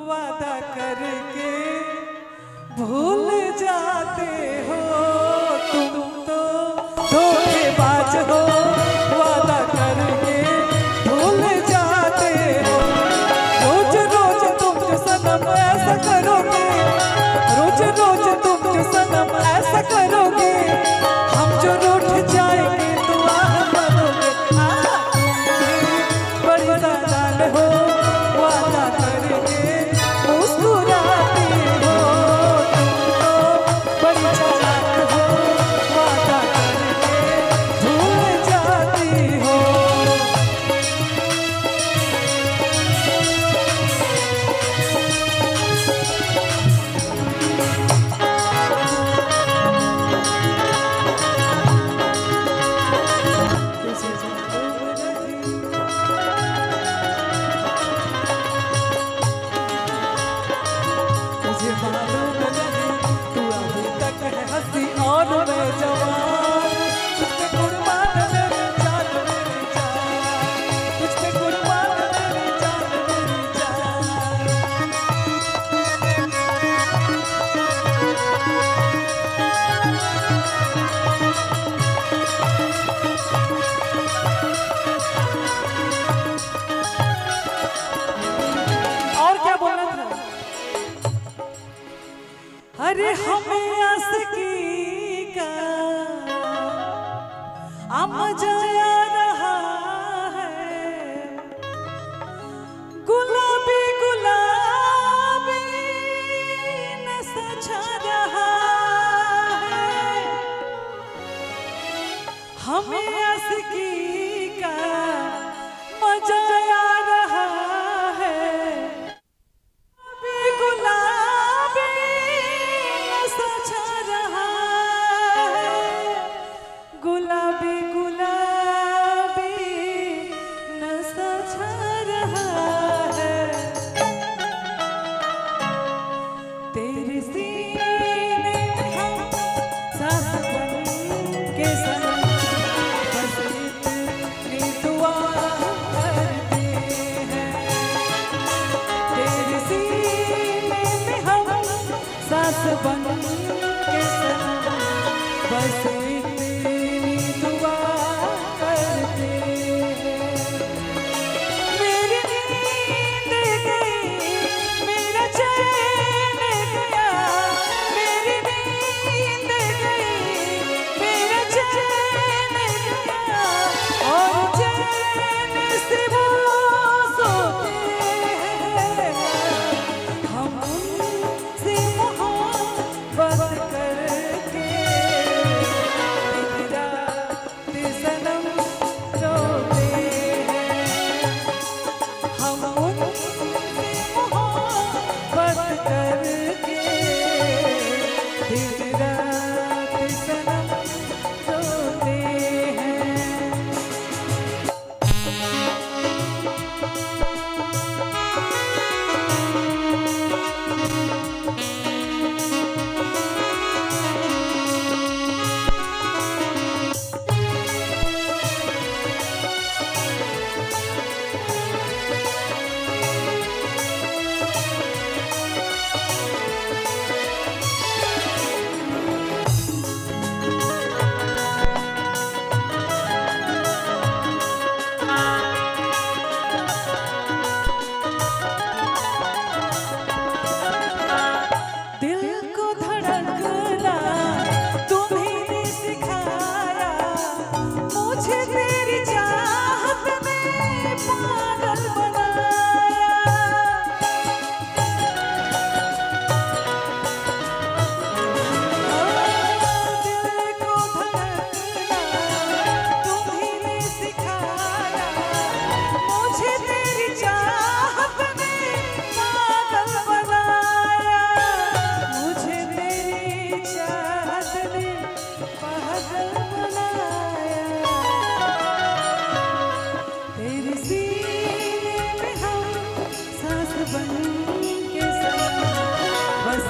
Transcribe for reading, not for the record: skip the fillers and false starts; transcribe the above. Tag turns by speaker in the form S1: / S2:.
S1: वादा करके भूल जाते हो, तुम तो धोखेबाज हो। वादा करके भूल जाते हो, रोज रोज तुम जो सनम ऐसा करोगे, रोज रोज तुम जो सनम ऐसा करोगे, हम जो रूठ जाएंगे तो आह भरोगे। बड़ी नादान हो, वादा करके मुस्कुराती हो, तुम तो बड़ी चालाक हो। वादा करके भूल जाती हो। तुझे मालूम नहीं तू अभी तक है हंसी और मैं जवान, तुझ पे कुर्बान मेरी जान, मेरी जान, तुझ पे कुर्बान मेरी जान, मेरी जान। और क्या बोलना था? अरे हमें आशिकी का मजा आ रहा है, गुलाबी गुलाबी नशा छा रहा है। हमें आशिकी का मजा आ रहा है, गुलाबी नशा छा रहा है, गुलाबी गुलाबी नशा छा रहा है। तेरे सीने में हम सांस बन के सनम, बस इतनी दुआ करते हैं। तेरे सीने में हम सांस बन के सनम, बस इतनी दुआ करते हैं। मेरी नींद गई, मेरा चैन गया, मेरी नींद गई, मेरा चैन गया, और चैन से वो सोते हैं। हम उनसे मोहब्बत करके दिन रात सनम रोते हैं। हम उनसे मोहब्बत करके दिन रात सनम रोते हैं। दिल को धड़कना तुम्हीं ने सिखाया, मुझे तेरी चाहत ने पागल बनाया। दिल को धड़कना तुम्हीं ने सिखाया, मुझे तेरी चाहत ने पागल बनाया, मुझे तेरी चाहत ने पागल बनाया। तेरे सीने में हम सांस बन के सनम, बस